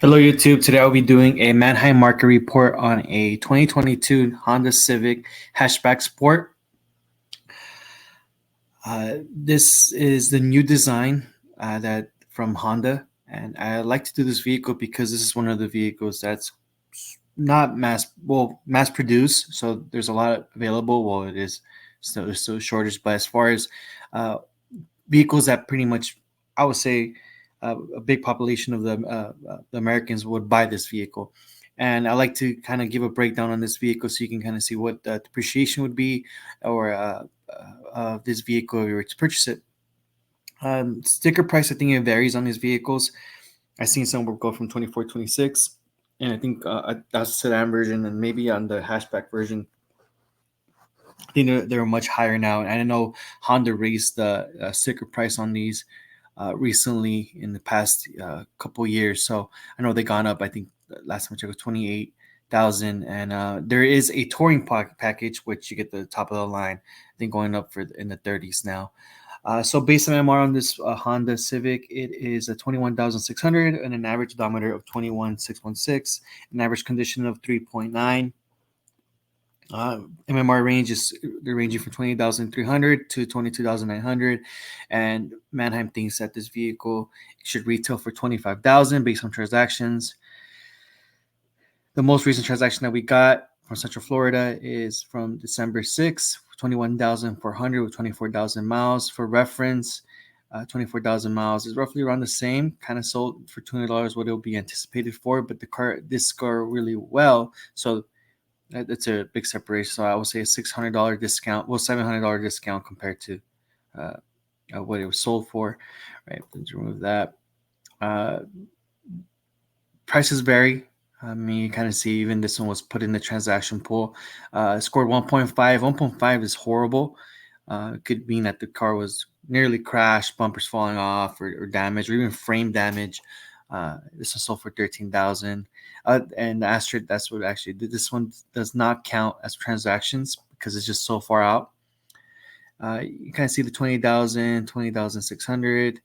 Hello YouTube. Today I'll be doing a Manheim Market Report on a 2022 Honda Civic Hatchback Sport. This is the new design that from Honda, and I like to do this vehicle because this is one of the vehicles that's not mass produced. So there's a lot available. Well, it is still a shortage, but as far as uh, vehicles that pretty much, I would say, a big population of the Americans would buy this vehicle. And I like to kind of give a breakdown on this vehicle so you can kind of see what the depreciation would be or this vehicle if you were to purchase it. Sticker price, I think it varies on these vehicles. I've seen some will go from 24, 26, and I think that's the sedan version, and maybe on the hatchback version, I think they're much higher now. And I know Honda raised the sticker price on these recently in the past couple years. So I know they gone up. I think last time I checked was 28,000, and there is a touring package which you get the top of the line. I think going up for in the 30s now. So based on MMR on this Honda Civic, it is a 21,600 and an average odometer of 21,616, an average condition of 3.9. MMR range is they're ranging from 20,300 to 22,900, and Manheim thinks that this vehicle should retail for 25,000 based on transactions. The most recent transaction that we got from Central Florida is from December 6th, 21,400 with 24,000 miles. For reference, 24,000 miles is roughly around the same. Kind of sold for $200 what it'll be anticipated for, but the car did score really well, so that's a big separation. So I would say a $600 discount, well, $700 discount compared to what it was sold for. Right, let's remove that. Prices vary. I mean, you kind of see even this one was put in the transaction pool. Scored 1.5. 1.5 is horrible. It could mean that the car was nearly crashed, bumpers falling off, or damaged, or even frame damage. This one sold for 13,000. And the asterisk, that's what actually did. This one does not count as transactions because it's just so far out. You kind of see the 20,000, 20,600,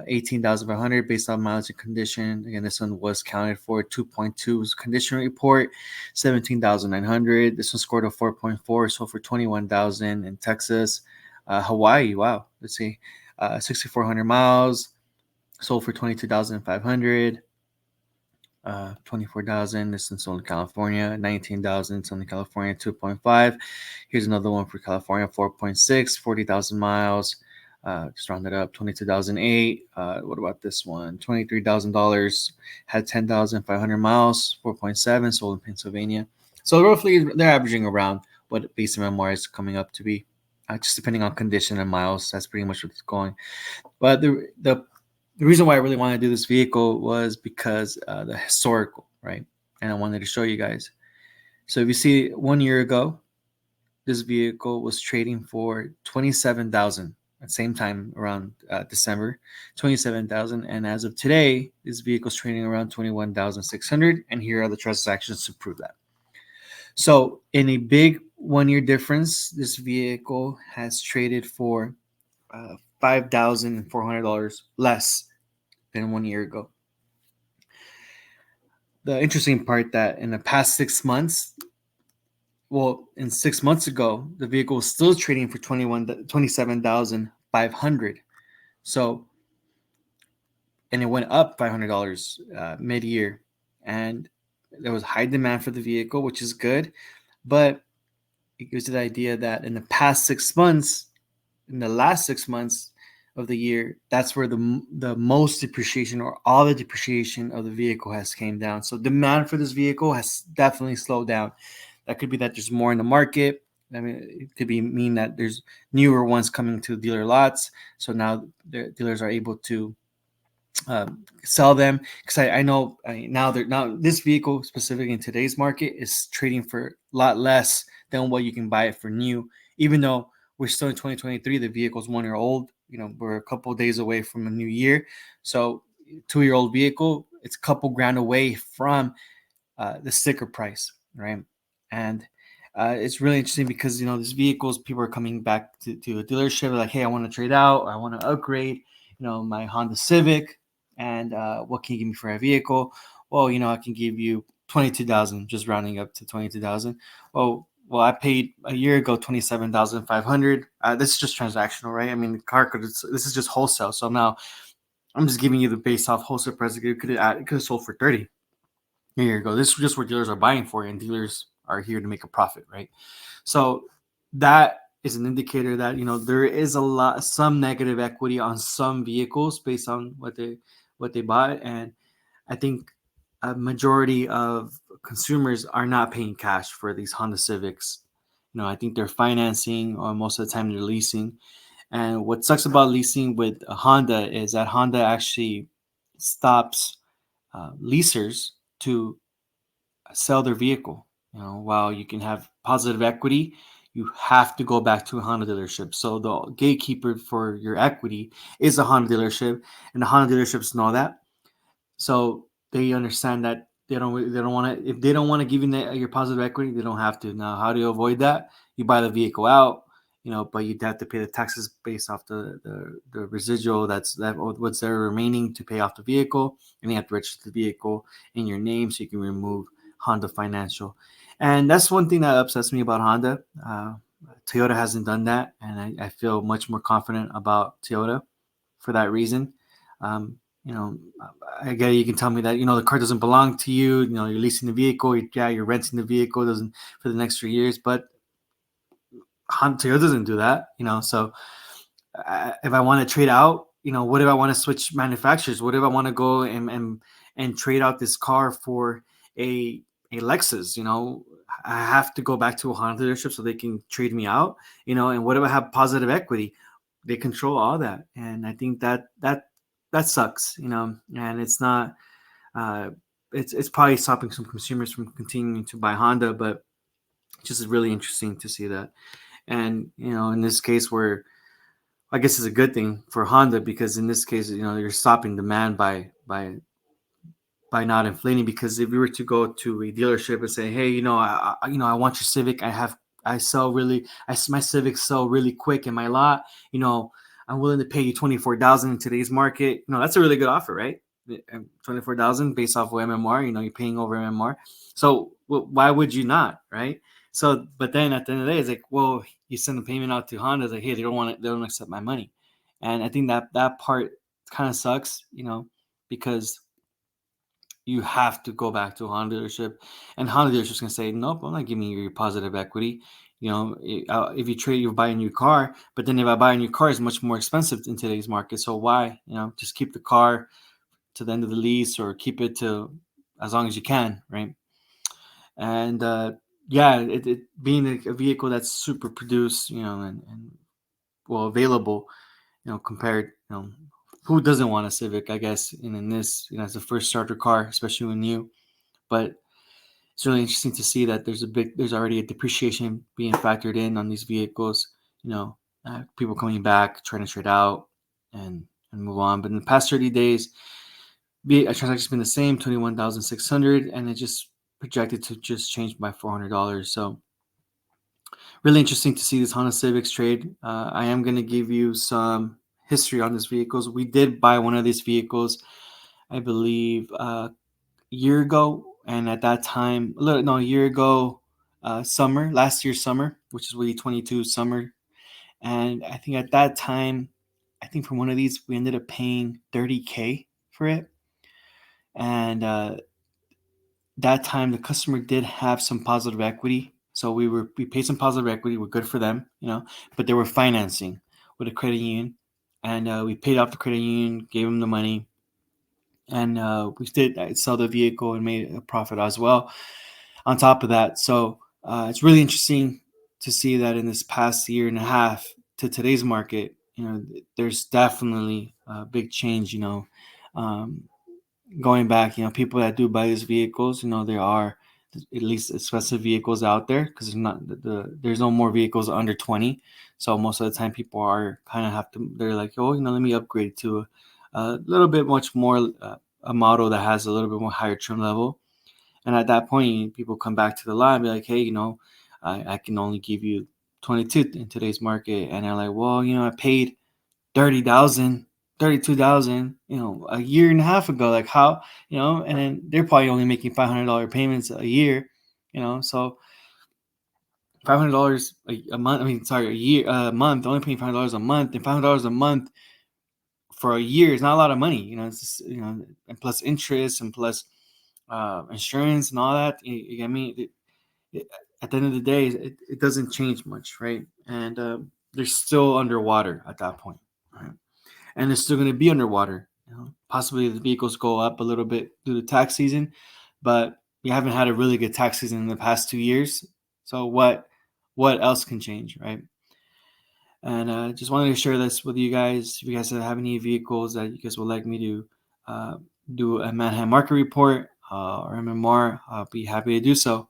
18,500 based on mileage and condition. Again, this one was counted for 2.2 was condition report, 17,900. This one scored a 4.4, sold for 21,000 in Texas. Hawaii, wow, let's see, 6,400 miles, sold for 22,500. 24,000. This one's sold in California. 19,000 sold in California. 2.5. Here's another one for California. 4.6. 40,000 miles. Just round it up. 22,008. What about this one? $23,000. Had 10,500 miles. 4.7. Sold in Pennsylvania. So roughly they're averaging around what base MMR is coming up to be. Just depending on condition and miles. That's pretty much what's going. But the reason why I really wanted to do this vehicle was because the historical, right? And I wanted to show you guys. So if you see 1 year ago, this vehicle was trading for 27,000 at the same time around December, 27,000. And as of today, this vehicle is trading around 21,600. And here are the transactions to prove that. So in a big 1 year difference, this vehicle has traded for $5,400 less than 1 year ago. The interesting part that in the past 6 months, well, in 6 months ago, the vehicle was still trading for 27,500. So, and it went up $500 mid-year, and there was high demand for the vehicle, which is good, but it gives you the idea that in the past 6 months, in the last 6 months of the year, that's where the most depreciation or all the depreciation of the vehicle has came down. So demand for this vehicle has definitely slowed down. That could be that there's more in the market. I mean, it could mean that there's newer ones coming to dealer lots. So now the dealers are able to sell them, because I know now this vehicle specifically in today's market is trading for a lot less than what you can buy it for new. Even though we're still in 2023, the vehicle's 1 year old. You know, we're a couple of days away from a new year. So 2-year-old vehicle, it's a couple grand away from the sticker price, right? And it's really interesting because, you know, these vehicles, people are coming back to a dealership like, hey, I want to trade out, I want to upgrade, you know, my Honda Civic. And what can you give me for a vehicle? Well, I can give you 22,000, just rounding up to 22,000. Well, I paid a year ago 27,500. This is just transactional, right? I mean, the car this is just wholesale. So now I'm just giving you the base off wholesale price. It could have sold for 30 a year ago. This is just what dealers are buying for, and dealers are here to make a profit, right? So that is an indicator that there is some negative equity on some vehicles based on what they bought, and I think a majority of consumers are not paying cash for these Honda Civics. I think they're financing, or most of the time they're leasing. And what sucks about leasing with a Honda is that Honda actually stops leasers to sell their vehicle. While you can have positive equity, you have to go back to a Honda dealership. So the gatekeeper for your equity is a Honda dealership, and the Honda dealerships know that. So they understand that they don't want to, if they don't want to give you your positive equity, they don't have to. Now, how do you avoid that? You buy the vehicle out, but you'd have to pay the taxes based off the residual what's there remaining to pay off the vehicle, and you have to register the vehicle in your name so you can remove Honda Financial. And that's one thing that upsets me about Honda. Toyota hasn't done that, and I feel much more confident about Toyota for that reason. Um, you know, I get it, you can tell me that the car doesn't belong to you. You're leasing the vehicle. You're renting the vehicle doesn't for the next 3 years, but Toyota doesn't do that. So if I want to trade out, what if I want to switch manufacturers? What if I want to go and trade out this car for a Lexus? I have to go back to a Honda dealership so they can trade me out. And what if I have positive equity? They control all that, and I think that sucks. And it's not. It's probably stopping some consumers from continuing to buy Honda, but it's just really interesting to see that. And in this case, where I guess it's a good thing for Honda, because in this case, you're stopping demand by not inflating. Because if you were to go to a dealership and say, hey, I want your Civic, I sell really, my Civics sell really quick in my lot, I'm willing to pay you 24,000 in today's market. That's a really good offer, right? 24,000 based off of MMR. You're paying over MMR. So why would you not, right? So, but then at the end of the day, it's like, well, you send the payment out to Honda, it's like, hey, they don't want it, they don't accept my money, and I think that part kind of sucks, because you have to go back to a Honda dealership, and Honda dealership's gonna say, nope, I'm not giving you your positive equity. If you trade, you buy a new car, but then if I buy a new car, it's much more expensive in today's market. So why, just keep the car to the end of the lease, or keep it to as long as you can, right? And yeah, it being a vehicle that's super produced, and well available, compared, who doesn't want a Civic? I guess, and in this, it's a first starter car, especially when new. But it's really interesting to see that there's already a depreciation being factored in on these vehicles. People coming back, trying to trade out, and move on. But in the past 30 days, a transaction's been the same, 21,600, and it just projected to just change by $400. So really interesting to see this Honda Civics trade. I am going to give you some history on these vehicles. We did buy one of these vehicles, I believe, a year ago, and at that time, a year ago, last year's summer, which is really 22 summer, and I think at that time, I think for one of these, we ended up paying $30K for it, and that time the customer did have some positive equity, so we paid some positive equity. We're good for them, but they were financing with a credit union, and we paid off the credit union, gave them the money, and we did sell the vehicle and made a profit as well on top of that. So it's really interesting to see that in this past year and a half to today's market, there's definitely a big change. Um, Going back, people that do buy these vehicles, there are at least expensive vehicles out there, because there's no more vehicles under 20. So most of the time people are kind of they're like, oh, let me upgrade to a little bit much more, a model that has a little bit more higher trim level. And at that point, people come back to the lot and be like, hey, I can only give you 22 in today's market. And they're like, well, I paid 30,000 $32,000, a year and a half ago. Like how, and then they're probably only making $500 payments a year, so $500 a month. I mean, sorry, a month. Only paying $500 a month, and $500 a month for a year is not a lot of money. It's just, and plus interest and plus insurance and all that. You get me? At the end of the day, it doesn't change much, right? And they're still underwater at that point, right? And they're still going to be underwater. Possibly the vehicles go up a little bit through the tax season, but we haven't had a really good tax season in the past 2 years. So what else can change, right? And just wanted to share this with you guys. If you guys have any vehicles that you guys would like me to do a Manheim Market Report or MMR, I'll be happy to do so.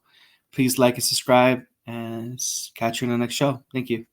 Please like and subscribe, and catch you in the next show. Thank you.